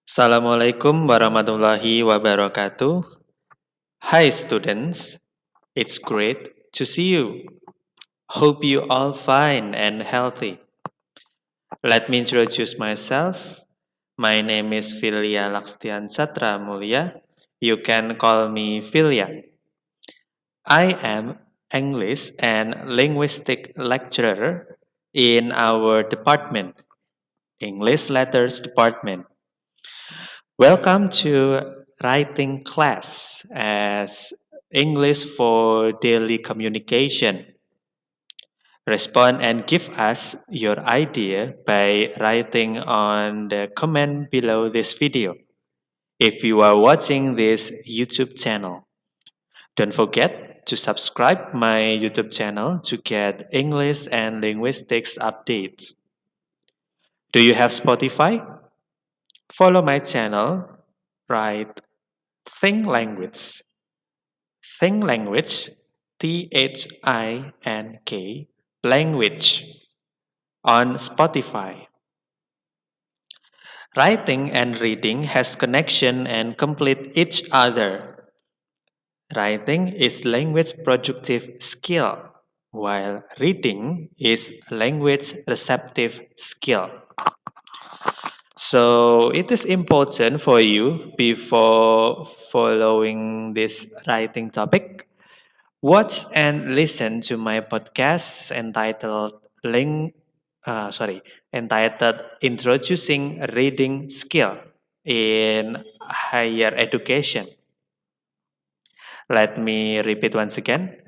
Assalamualaikum warahmatullahi wabarakatuh. Hi, students. It's great to see you. Hope you all fine and healthy. Let me introduce myself. My name is Filia Lakstian Satra Mulia. You can call me Filia. I am English and linguistic lecturer in our department, English Letters Department. Welcome to writing class as English for daily communication. Respond and give us your idea by writing on the comment below this video. If you are watching this YouTube channel, don't forget to subscribe my YouTube channel to get English and linguistics updates. Do you have Spotify? Follow my channel, write Think Language. Think Language, Think, language, on Spotify. Writing and reading has connection and complete each other. Writing is language productive skill, while reading is language receptive skill. So it is important for you before following this writing topic. Watch and listen to my podcast link entitled Introducing Reading Skill in Higher Education. Let me repeat once again.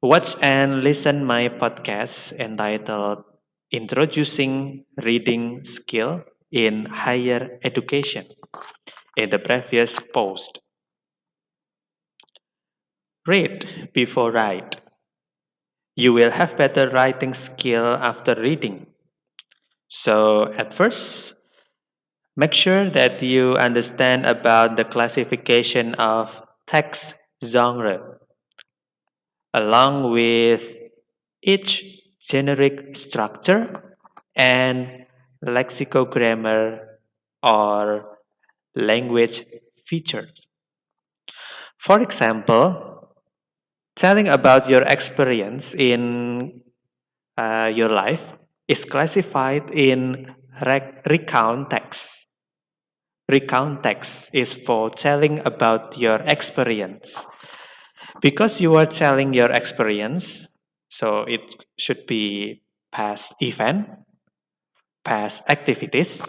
Watch and listen my podcast entitled Introducing Reading Skill in Higher Education in the previous post. Read before write. You will have better writing skill after reading. So at first, make sure that you understand about the classification of text genre, along with each generic structure and lexicographer or language features. For example, telling about your experience in your life is classified in recount text. Recount text is for telling about your experience. Because you are telling your experience, so it should be past event, past activities.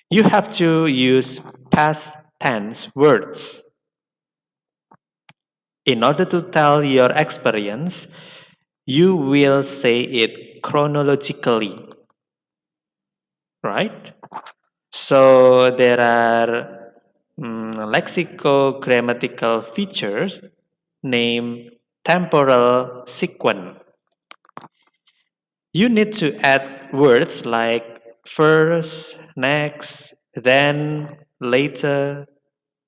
You have to use past tense words. In order to tell your experience, you will say it chronologically, right? So there are lexicogrammatical features named temporal sequence. You need to add words like first, next, then, later,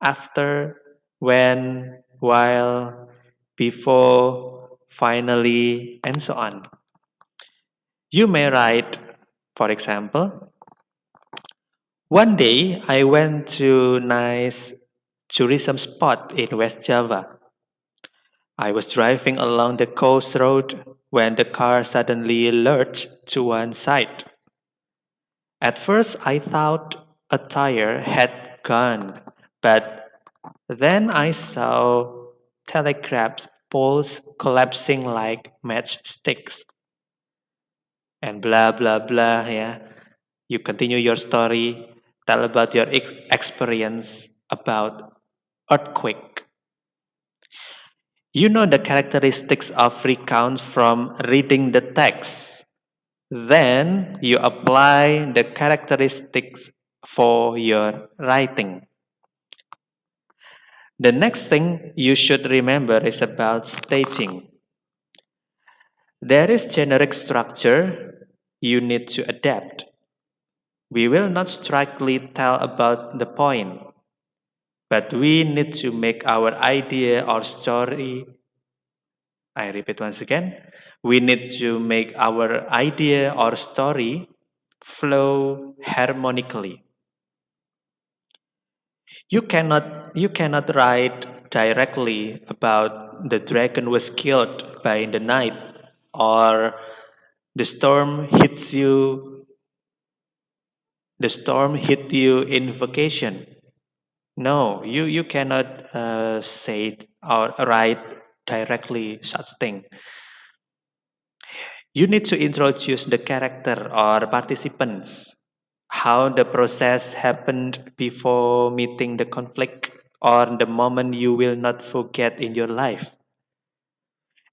after, when, while, before, finally, and so on. You may write, for example, one day I went to nice tourism spot in West Java. I was driving along the coast road when the car suddenly lurched to one side. At first I thought a tire had gone, but then I saw telegraph poles collapsing like matchsticks. And blah blah blah, yeah. You continue your story, tell about your experience about earthquake. You know the characteristics of recounts from reading the text. Then you apply the characteristics for your writing. The next thing you should remember is about staging. There is generic structure you need to adapt. We will not strictly tell about the point, but we need to make our idea or story. I repeat once again. We need to make our idea or story flow harmonically. You cannot write directly about the dragon was killed by the night, or the storm hits you the storm hit you in vacation. No, you cannot say or write directly such thing. You need to introduce the character or participants, how the process happened before meeting the conflict, or the moment you will not forget in your life.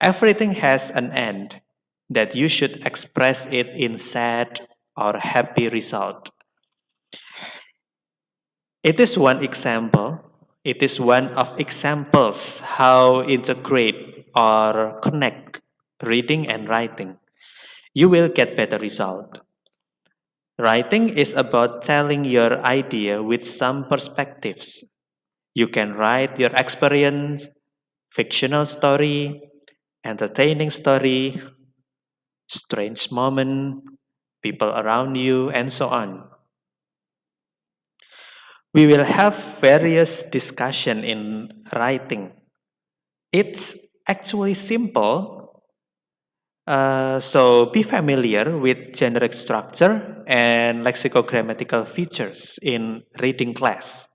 Everything has an end, that you should express it in sad or happy result. It is one example. It is one of examples how integrate or connect reading and writing. You will get better result. Writing is about telling your idea with some perspectives. You can write your experience, fictional story, entertaining story, strange moment, people around you, and so on. We will have various discussion in writing. It's actually simple. So be familiar with generic structure and lexicogrammatical features in reading class.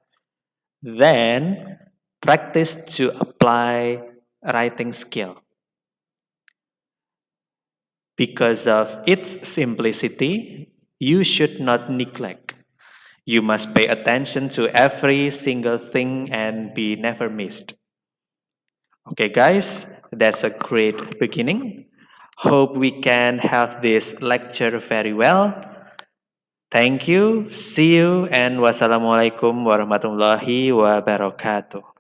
Then practice to apply writing skill. Because of its simplicity, you should not neglect. You must pay attention to every single thing and be never missed. Okay, guys, that's a great beginning. Hope we can have this lecture very well. Thank you, see you, and wassalamualaikum warahmatullahi wabarakatuh.